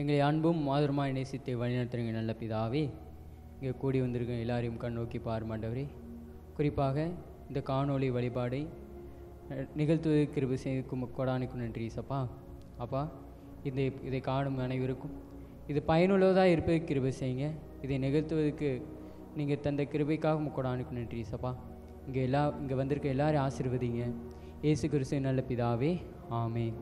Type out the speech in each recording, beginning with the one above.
எங்களை அன்பும் மாதருமாய் நேசித்து வழிநடத்துகிற நல்ல பிதாவே, இங்கே கூடி வந்திருக்க எல்லாரையும் கண் நோக்கி பாருமாண்டவரே. குறிப்பாக இந்த காணொளி வழிபாடை நிகழ்த்துவது கிருபை செய்யும் கொடானுக்கு நன்றி சப்பா. அப்பா, இதை காணும் அனைவருக்கும் இது பயனுள்ளதாக இருப்பது கிருபை செய்யுங்க. இதை நிகழ்த்துவதற்கு நீங்கள் தந்த கிருபைக்காக கொடானுக்கு நன்றி சப்பா. இங்கே வந்திருக்க எல்லாரையும் ஆசீர்வதிங்க. இயேசு கிறிஸ்துவின் நல்ல பிதாவே, ஆமென்.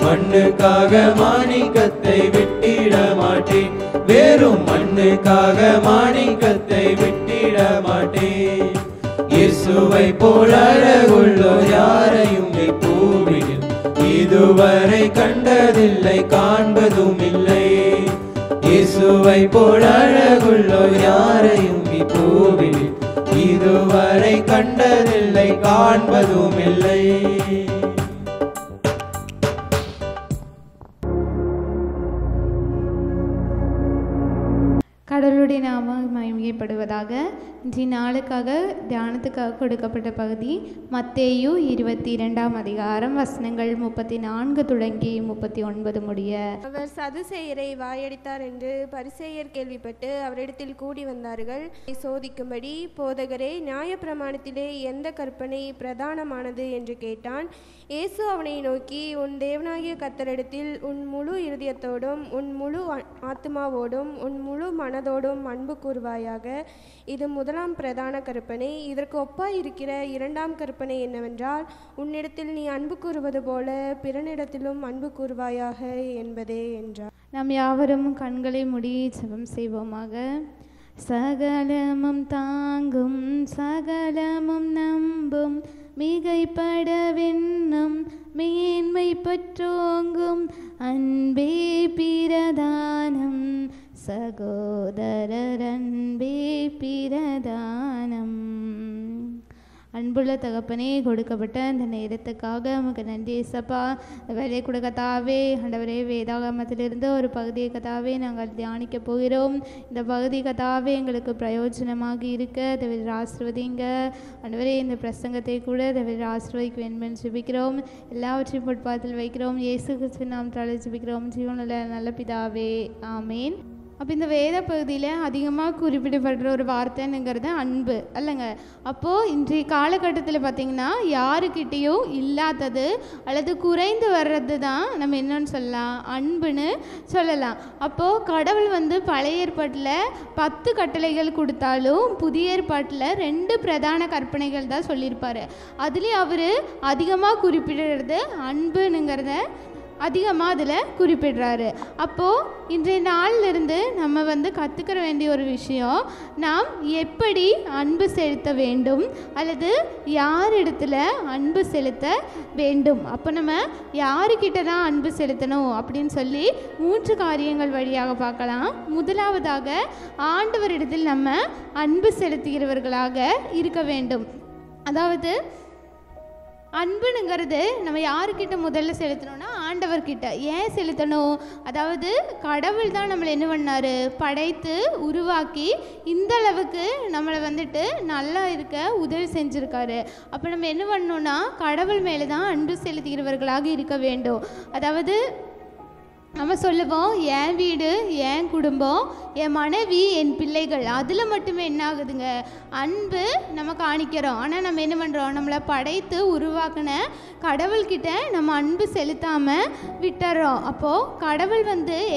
மண்ணுக்காக மாணிக்கத்தை விட்டிட மாட்டேன், வேறும் மண் உன்னுக்காக மாணிக்கத்தை விட்டிட மாட்டேன். இயேசுவை போல் அழகுள்ளோர் யாரையும் நீ பூமியில் இதுவரை கண்டதில்லை, காண்பதும் இல்லை. இயேசுவை போல் அழகுள்ளோர் யாரையும் நீ பூமியில் இதுவரை கண்டதில்லை, காண்பதும் இல்லை. கடவுளுடைய நாமம் மகிமைப்படுவதாக. இன்றைய நாளுக்காக தியானத்துக்காக கொடுக்கப்பட்ட பகுதி மத்தேயு 22ஆம் அதிகாரம் வசனங்கள் 34 தொடங்கி 39 முடிய. அவர் சதுசேயரை வாயடித்தார் என்று பரிசேயர் கேள்விப்பட்டு அவரிடத்தில் கூடி வந்தார்கள். சோதிக்கும்படி, போதகரே, நியாயப்பிரமாணத்திலே எந்த கற்பனை பிரதானமானது என்று கேட்டான். இயேசு அவனை நோக்கி, உன் தேவனாகிய கர்த்தரிடத்தில் உன் முழு இருதயத்தோடும் உன் முழு ஆத்மாவோடும் உன் முழு மனதோடும் அன்பு கூறுவாயாக. இது முதலாம் பிரதான கற்பனை. இதற்கு ஒப்பாய் இருக்கிற இரண்டாம் கற்பனை என்னவென்றால், உன்னிடத்தில் நீ அன்பு கூறுவது போல பிறனிடத்திலும் அன்பு கூறுவாயாக என்பதே என்றார். நாம் யாவரும் கண்களை மூடி ஜெபம் செய்வோமாக. சகலமும் தாங்கும் சகலமும் நம்பும் மிகைப்படவென்னும் மேன்மை பற்றோங்கும் அன்பே பிரதானம் சகோதரர் அன்பே பிரதானம். அன்புள்ள தகப்பனே, கொடுக்கப்பட்ட இந்த நேரத்துக்காக உமக்கு நன்றி ஏசப்பா. வேலை கூட கத்தாவே, ஆண்டவரே, வேதாகமத்திலிருந்து ஒரு பகுதியை கத்தாவே நாங்கள் தியானிக்க போகிறோம். இந்த பகுதி கத்தாவே எங்களுக்கு பிரயோஜனமாக இருக்க தேவரீர் ஆசீர்வதிங்க. ஆண்டவரே, இந்த பிரசங்கத்தை கூட தேவரீர் ஆசீர்வதிக்க வேண்டும் என்று ஜெபிக்கிறோம். எல்லாவற்றையும் பொறுப்பாத்தில் வைக்கிறோம். இயேசு கிறிஸ்துவின் நாமத்தால் ஜெபிக்கிறோம் ஜீவனுள்ள நல்ல பிதாவே, ஆமேன். அப்போ இந்த வேத பகுதியில் அதிகமாக குறிப்பிடப்படுற ஒரு வார்த்தைங்கிறது அன்பு அல்லங்க. அப்போது இன்றைய காலகட்டத்தில் பார்த்திங்கன்னா யாருக்கிட்டேயும் இல்லாதது அல்லது குறைந்து வர்றது தான் நம்ம என்னன்னு சொல்லலாம், அன்புன்னு சொல்லலாம். அப்போது கடவுள் பழைய ஏற்பாட்டில் 10 கட்டளைகள் கொடுத்தாலும் புதிய ஏற்பாட்டில் 2 பிரதான கற்பனைகள் தான் சொல்லியிருப்பார். அதுலேயும் அவர் அதிகமாக குறிப்பிடுறது அன்புங்கிறத அதிகமாக அதில் குறிப்பிடுறாரு. அப்போது இன்றைய நாளிலிருந்து நம்ம கற்றுக்கிற வேண்டிய ஒரு விஷயம், நாம் எப்படி அன்பு செலுத்த வேண்டும் அல்லது யார் இடத்துல அன்பு செலுத்த வேண்டும். அப்போ நம்ம யாருக்கிட்ட தான் அன்பு செலுத்தணும் அப்படின்னு சொல்லி 3 காரியங்கள் வழியாக பார்க்கலாம். முதலாவதாக, ஆண்டவரிடத்தில் நம்ம அன்பு செலுத்துகிறவர்களாக இருக்க வேண்டும். அதாவது அன்புங்கிறது நம்ம யாருக்கிட்ட முதல்ல செலுத்தணும்னா ஆண்டவர்கிட்ட. ஏன் செலுத்தணும்? அதாவது கடவுள் தான் நம்மளை என்ன பண்ணார், படைத்து உருவாக்கி இந்த அளவுக்கு நம்மளை நல்லா இருக்க உதவி செஞ்சுருக்காரு. அப்போ நம்ம என்ன பண்ணணும்னா கடவுள் மேலே தான் அன்பு செலுத்துகிறவர்களாக இருக்க வேண்டும். அதாவது நம்ம சொல்லுவோம், என் வீடு, என் குடும்பம், என் மனைவி, என் பிள்ளைகள், அதில் மட்டுமே என்ன ஆகுதுங்க, அன்பு நம்ம காணிக்கிறோம். ஆனால் நம்ம என்ன பண்ணுறோம், நம்மளை படைத்து உருவாக்கின கடவுள்கிட்ட நம்ம அன்பு செலுத்தாமல் விட்டுறோம். அப்போது கடவுள்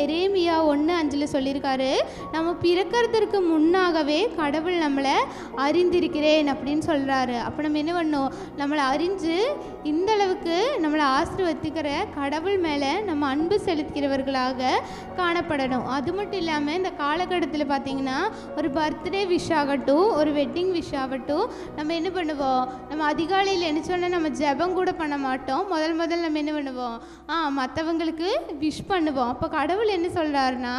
எரேமியா 1:5 சொல்லியிருக்காரு, நம்ம பிறக்கிறதுக்கு முன்னாகவே கடவுள் நம்மளை அறிந்திருக்கிறேன் அப்படின்னு சொல்கிறாரு. அப்போ நம்ம என்ன பண்ணோம், நம்மளை அறிஞ்சு இந்த அளவுக்கு நம்மளை ஆசீர்வதிக்கிற கடவுள் மேலே நம்ம அன்பு செலுத்துகிறவர்களாக காணப்படணும். அது மட்டும் இல்லாமல் இந்த காலகட்டத்தில் பார்த்திங்கன்னா ஒரு பர்த்டே விஷ் ஆகட்டும், ஒரு வெட்டிங் விஷ் ஆகட்டும், நம்ம என்ன பண்ணுவோம், நம்ம அதிகாலையில் நினச்சோன்னா நம்ம ஜெபம் கூட பண்ண மாட்டோம். முதல் நம்ம என்ன பண்ணுவோம், மற்றவங்களுக்கு விஷ் பண்ணுவோம். அப்போ கடவுள் என்ன சொல்கிறாருன்னா,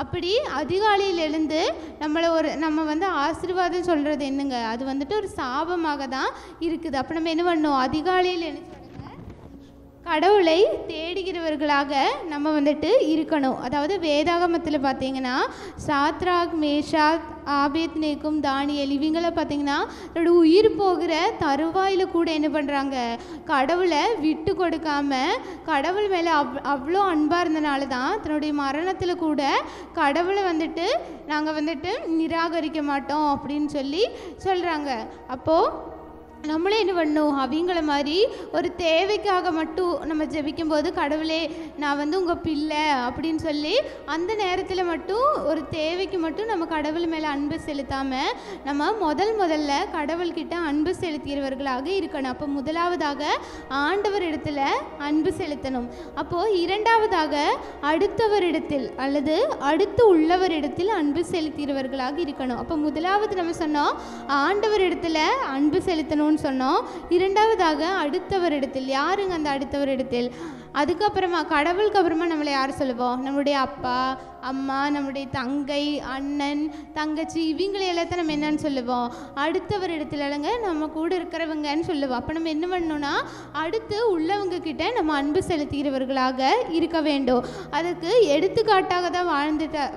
அப்படி அதிகாலையில் எழுந்து நம்ம ஆசீர்வாதம் சொல்கிறது என்னங்க, அது ஒரு சாபமாக தான் இருக்குது. அப்போ நம்ம என்ன பண்ணோம், அதிகாலையில் என்ன கடவுளை தேடுகிறவர்களாக நம்ம இருக்கணும். அதாவது வேதாகமத்தில் பார்த்தீங்கன்னா சாத்ராக், மேஷாக், ஆபேத்நேகும், தானியேல் இவங்கள பார்த்தீங்கன்னா என்னோட உயிர் போகிற தருவாயில் கூட என்ன பண்ணுறாங்க, கடவுளை விட்டு கொடுக்காம கடவுள் மேலே அவ்வளோ அன்பாக இருந்தனால தான் தன்னுடைய மரணத்தில் கூட கடவுளை நாங்கள் நிராகரிக்க மாட்டோம் அப்படின்னு சொல்லி சொல்கிறாங்க. அப்போது நம்மளே என்ன பண்ணணும், அவங்கள மாதிரி ஒரு தேவைக்காக மட்டும் நம்ம ஜெபிக்கும்போது, கடவுளே நான் வந்து உங்கள் பிள்ளை அப்படின்னு சொல்லி அந்த நேரத்தில் மட்டும் ஒரு தேவைக்கு மட்டும் நம்ம கடவுள் மேலே அன்பு செலுத்தாமல் நம்ம முதல்ல கடவுள்கிட்ட அன்பு செலுத்தியவர்களாக இருக்கணும். அப்போ முதலாவதாக ஆண்டவரிடத்தில் அன்பு செலுத்தணும். அப்போது இரண்டாவதாக அடுத்தவரிடத்தில் அல்லது அடுத்து உள்ளவரிடத்தில் அன்பு செலுத்தியவர்களாக இருக்கணும். அப்போ முதலாவது நம்ம சொன்னோம் ஆண்டவரிடத்தில் அன்பு செலுத்தணும் சொன்னோம். இரண்டாவதாக அடுத்தவரிடத்தில். யாருங்க அந்த அடுத்தவரிடத்தில்? அதுக்கப்புறமா கடவுளுக்கு அப்புறமா நம்மளை யார் சொல்லுவோம்? நம்மளுடைய அப்பா அம்மா, நம்முடைய தங்கை அண்ணன் தங்கச்சி, இவங்களை எல்லாத்தையும் நம்ம என்னன்னு சொல்லுவோம்? அடுத்தவரிடத்துல இல்லைங்க, நம்ம கூட இருக்கிறவங்கன்னு சொல்லுவோம். அப்போ நம்ம என்ன பண்ணணும்னா அடுத்து உள்ளவங்க கிட்ட நம்ம அன்பு செலுத்துகிறவர்களாக இருக்க வேண்டும். அதுக்கு எடுத்துக்காட்டாக தான்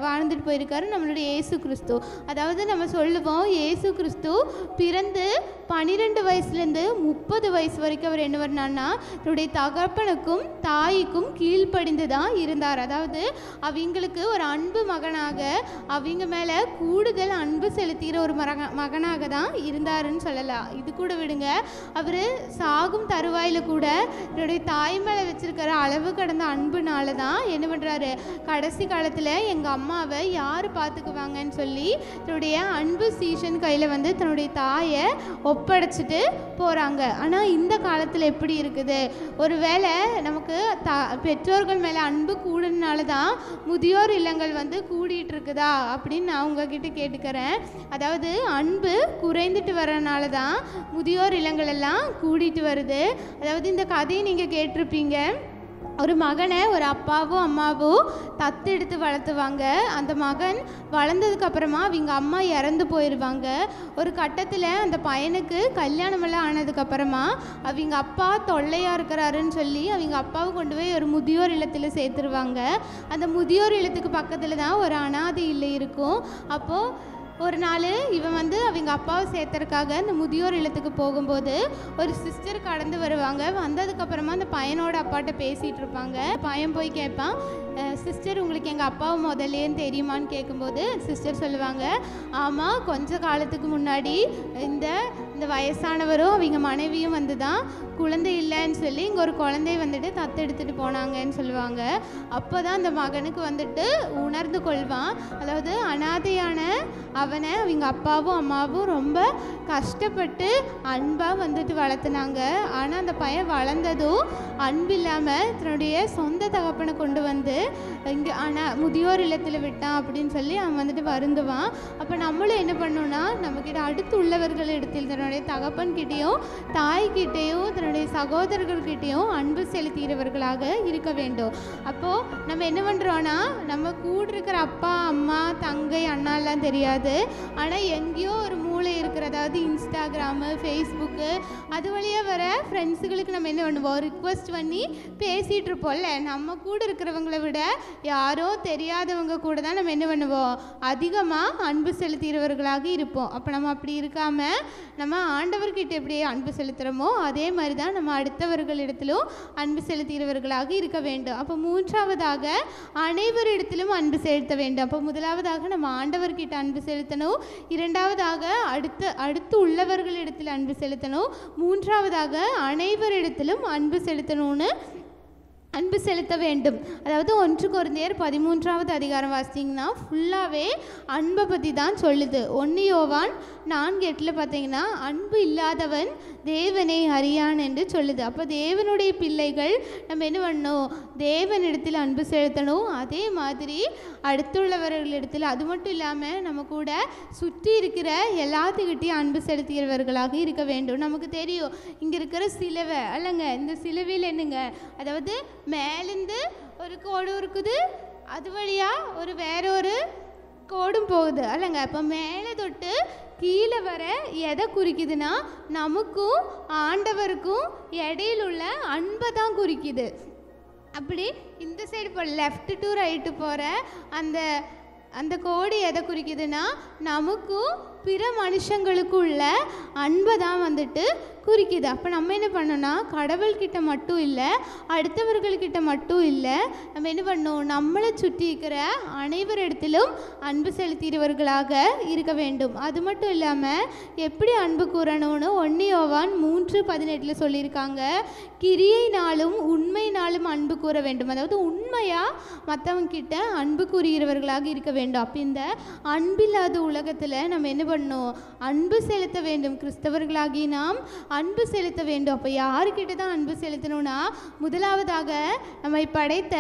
வாழ்ந்துட்டு போயிருக்காரு நம்மளுடைய இயேசு கிறிஸ்து. அதாவது நம்ம சொல்லுவோம் இயேசு கிறிஸ்து பிறந்து 12 வயசுலேருந்து 30 வயசு வரைக்கும் அவர் என்ன பண்ணார்னா தன்னுடைய தகப்பனுக்கும் தாய்க்கும் கீழ்ப்படிந்து தான் இருந்தார். அதாவது அவங்களுக்கு ஒரு அன்பு மகனாக, அவங்க மேலே கூடுதல் அன்பு செலுத்துகிற ஒரு மகனாக தான் இருந்தாருன்னு சொல்லலாம். இது கூட விடுங்க, அவர் சாகும் தருவாயில் கூட என்னுடைய தாய் மேலே வச்சிருக்கிற அளவு கடந்த அன்புனால தான் என்ன பண்ணுறாரு, கடைசி காலத்தில் எங்கள் அம்மாவை யார் பார்த்துக்குவாங்கன்னு சொல்லி தன்னுடைய அன்பு சீஷன் கையில் வந்து தன்னுடைய தாயை ஒப்படைச்சிட்டு போகிறாங்க. ஆனால் இந்த காலத்தில் எப்படி இருக்குது, ஒருவேளை நமக்கு பெற்றோர்கள் மேலே அன்பு கூடுனால தான் முதியோர் இல்லங்கள் வந்து கூடிட்டு இருக்குதா அப்படின்னு நான் உங்ககிட்ட கேட்டுக்கிறேன். அதாவது அன்பு குறைந்துட்டு வரனால தான் முதியோர் இல்லங்கள் எல்லாம் கூடிட்டு வருது. அதாவது இந்த கதையை நீங்கள் கேட்டிருப்பீங்க. ஒரு மகனை ஒரு அப்பாவும் அம்மாவும் தத்தெடுத்து வளர்த்துவாங்க. அந்த மகன் வளர்ந்ததுக்கப்புறமா அவங்க அம்மா இறந்து போயிடுவாங்க. ஒரு கட்டத்தில் அந்த பையனுக்கு கல்யாணமெல்லாம் ஆனதுக்கப்புறமா அவங்க அப்பா தொல்லையாக இருக்கிறாருன்னு சொல்லி அவங்க அப்பாவை கொண்டு போய் ஒரு முதியோர் இல்லத்தில் சேர்த்துருவாங்க. அந்த முதியோர் இல்லத்துக்கு பக்கத்தில் தான் ஒரு அனாதை இல்லை இருக்கும். அப்போது ஒரு நாள் இவன் வந்து அவங்க அப்பாவை சேர்த்துறதுக்காக அந்த முதியோர் இல்லத்துக்கு போகும்போது ஒரு சிஸ்டர் கடந்து வருவாங்க. வந்ததுக்கப்புறமா அந்த பையனோட அப்பாட்ட பேசிகிட்டு இருப்பாங்க. பையன் போய் கேட்பான், சிஸ்டர் உங்களுக்கு எங்கள் அப்பாவை முதல்லேன்னு தெரியுமான்னு கேட்கும்போது சிஸ்டர் சொல்லுவாங்க, ஆமாம், கொஞ்ச காலத்துக்கு முன்னாடி இந்த வயசானவரும் அவங்க மனைவியும் வந்து தான் குழந்தை இல்லைன்னு சொல்லி இங்கே ஒரு குழந்தைய வந்துட்டு தத்தெடுத்துட்டு போனாங்கன்னு சொல்லுவாங்க. அப்போ தான் அந்த மகனுக்கு வந்துட்டு உணர்ந்து கொள்வான். அதாவது அனாதையான அவனை அவங்க அப்பாவும் அம்மாவும் ரொம்ப கஷ்டப்பட்டு அன்பாக வந்துட்டு வளர்த்துனாங்க. ஆனால் அந்த பையன் வளர்ந்ததும் அன்பு இல்லாமல் தன்னுடைய சொந்த தகப்பனை கொண்டு வந்து இங்கே முதியோர் இல்லத்தில் விட்டான் அப்படின்னு சொல்லி அவன் வந்துட்டு வருந்துவான். அப்போ நம்மளும் என்ன பண்ணோன்னா நம்மக்கிட்ட அடுத்து உள்ளவர்கள் இடத்தில் தன்னுடைய தகப்பன்கிட்டையும் தாய்கிட்டையும் தன்னுடைய சகோதரர்கள்கிட்டையும் அன்பு செலுத்துகிறவர்களாக இருக்க வேண்டும். அப்போது நம்ம என்ன பண்ணுறோன்னா நம்ம கூட இருக்கிற அப்பா அம்மா தங்கை அண்ணாலாம் தெரியாது, ஆனால் எங்கேயோ ஒரு மூளை இருக்கிற, அதாவது இன்ஸ்டாகிராமு ஃபேஸ்புக்கு அது வழியாக வர ஃப்ரெண்ட்ஸுகளுக்கு நம்ம என்ன பண்ணுவோம், ரிக்வெஸ்ட் பண்ணி பேசிகிட்டு இருப்போம்ல. நம்ம கூட இருக்கிறவங்கள விட யாரோ தெரியாதவங்க கூட தான் நம்ம என்ன பண்ணுவோம், அதிகமாக அன்பு செலுத்துகிறவர்களாக இருப்போம். அப்போ நம்ம அப்படி இருக்காமல் நம்ம ஆண்டவர்கிட்ட எப்படி அன்பு செலுத்துகிறோமோ அதே மாதிரி தான் நம்ம அடுத்தவர்களிடத்திலும் அன்பு செலுத்துகிறவர்களாக இருக்க வேண்டும். அப்போ மூன்றாவதாக அனைவரிடத்திலும் அன்பு செலுத்த வேண்டும். அப்போ முதலாவதாக நம்ம ஆண்டவர்கிட்ட அன்பு செலுத்தணும், இரண்டாவதாக அடுத்து உள்ளவர்களிடத்தில் அன்பு செலுத்தணும், மூன்றாவதாக அனைவரிடத்திலும் அன்பு செலுத்த வேண்டும். அதாவது 1 கொரிந்தியர் 13வது அதிகாரம் வாசித்தீங்கன்னா ஃபுல்லாகவே அன்பை பற்றி தான் சொல்லுது. 1 யோவான் 4:8 பார்த்தீங்கன்னா அன்பு இல்லாதவன் தேவனை அறியான் என்று சொல்லுது. அப்போ தேவனுடைய பிள்ளைகள் நம்ம என்ன பண்ணணும், தேவனிடத்தில் அன்பு செலுத்தணும். அதே மாதிரி அடுத்துள்ளவர்களிடத்தில், அது மட்டும் இல்லாமல் நம்ம கூட சுற்றி இருக்கிற எல்லாத்துக்கிட்டையும் அன்பு செலுத்துகிறவர்களாக இருக்க வேண்டும். நமக்கு தெரியும் இங்கே இருக்கிற சிலுவை அல்லங்க, இந்த சிலுவையில் என்னங்க, அதாவது மேலேருந்து ஒரு கோடு இருக்குது, அது வழியாக வேறொரு கோடும் போகுது அல்லங்க. இப்போ மேலே தொட்டு கீழே வர எதை குறிக்குதுன்னா நமக்கும் ஆண்டவருக்கும் இடையில் உள்ள அன்பை தான் குறிக்குது. அப்படி இந்த சைடு இப்போ லெஃப்ட் டு ரைட்டு போகிற அந்த கோடு எதை குறிக்குதுன்னா நமக்கும் பிற மனுஷங்களுக்குள்ள அன்பை தான் வந்துட்டு குறிக்குது. அப்போ நம்ம என்ன பண்ணோன்னா கடவுள்கிட்ட மட்டும் இல்லை, அடுத்தவர்கள்கிட்ட மட்டும் இல்லை, நம்ம என்ன பண்ணணும், நம்மளை சுற்றி இருக்கிற அனைவரிடத்திலும் அன்பு செலுத்தியவர்களாக இருக்க வேண்டும். அது மட்டும் இல்லாமல் எப்படி அன்பு கூறணும்னு 1 யோவான் 3:18 சொல்லியிருக்காங்க. கிரியைனாலும் உண்மையினாலும் அன்பு கூற வேண்டும். அதாவது உண்மையாக மற்றவங்க கிட்ட அன்பு கூறுகிறவர்களாக இருக்க வேண்டும். அப்போ இந்த அன்பில்லாத உலகத்தில் நம்ம என்ன பண்ணணும், அன்பு செலுத்த வேண்டும். கிறிஸ்தவர்களாகி நாம் அன்பு செலுத்த வேண்டும். அப்போ யாருக்கிட்ட தான் அன்பு செலுத்தணும்னா, முதலாவதாக நம்மை படைத்த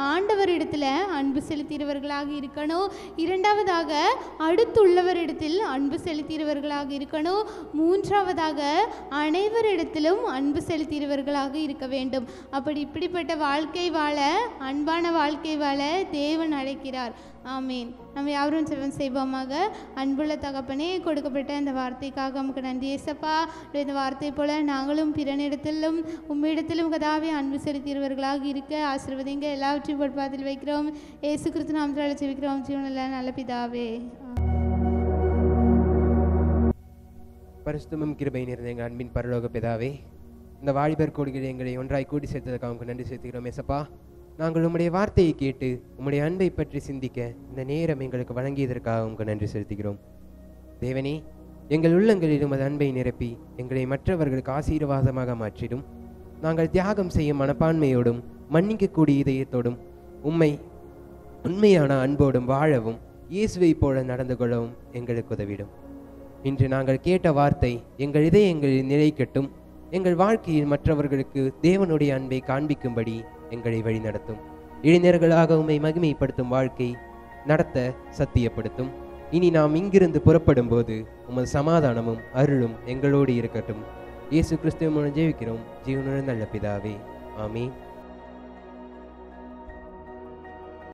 ஆண்டவரிடத்தில் அன்பு செலுத்தியவர்களாக இருக்கணும். இரண்டாவதாக அடுத்துள்ளவரிடத்தில் அன்பு செலுத்தியவர்களாக இருக்கணும். மூன்றாவதாக அனைவரிடத்திலும் அன்பு செலுத்தியவர்களாக இருக்க வேண்டும். அப்படி இப்படிப்பட்ட வாழ்க்கை வாழ, அன்பான வாழ்க்கை வாழ தேவன் அழைக்கிறார். ஆமீன். நம்ம யாரும் செவன் செய்வோமாக. அன்புள்ள தகப்பனே, கொடுக்கப்பட்ட இந்த வார்த்தைக்காக நமக்கு நன்றி ஏசப்பா. இந்த வார்த்தை போல நாங்களும் பிறனிடத்திலும் உம்மிடத்திலும் கதாவே அன்பு செலுத்தியவர்களாக இருக்க ஆசீர்வதிங்க. எல்லாவற்றையும் பொறுப்பாத்தில் வைக்கிறோம். இயேசு கிறிஸ்து நாமத்தால் ஜெபிக்கிறோம் ஜீவனில் நல்ல பிதாவே. பரிசுத்தமும் கிருபை நிறைந்த எங்கள் அன்பின் பரலோக பிதாவே, இந்த வாலிபர் கோடிகள் எங்களை ஒன்றாய் கூடி சேர்த்ததுக்காக உங்களுக்கு நன்றி செலுத்துகிறோம் ஏசப்பா. நாங்கள் உம்முடைய வார்த்தையை கேட்டு உம்முடைய அன்பை பற்றி சிந்திக்க இந்த நேரம் எங்களுக்கு வழங்கியதற்காக உங்களுக்கு நன்றி செலுத்துகிறோம். தேவனே, எங்கள் உள்ளங்களில் உமது அன்பை நிரப்பி எங்களை மற்றவர்களுக்கு ஆசீர்வாதமாக மாற்றிடும். நாங்கள் தியாகம் செய்யும் மனப்பான்மையோடும் மன்னிக்கக்கூடிய இதயத்தோடும் உண்மையான அன்போடும் வாழவும் இயேசுவை போல நடந்து கொள்ளவும் எங்களுக்கு உதவிடும். இன்று நாங்கள் கேட்ட வார்த்தை எங்கள் இதயங்களில் நிலைக்கட்டும். எங்கள் வாழ்க்கையில் மற்றவர்களுக்கு தேவனுடைய அன்பை காண்பிக்கும்படி எங்களை வழி நடத்தும். இளைஞர்களாக உம்மை மகிமைப்படுத்தும் வாழ்க்கை நடத்த சத்தியப்படுத்தும். இனி நாம் இங்கிருந்து புறப்படும் போது உமது சமாதானமும் அருளும் எங்களோடு இருக்கட்டும். இயேசு கிறிஸ்துவின் மூலம் ஜெபிக்கிறோம் ஜீவனுள்ள நல்ல பிதாவே. ஆமீன்.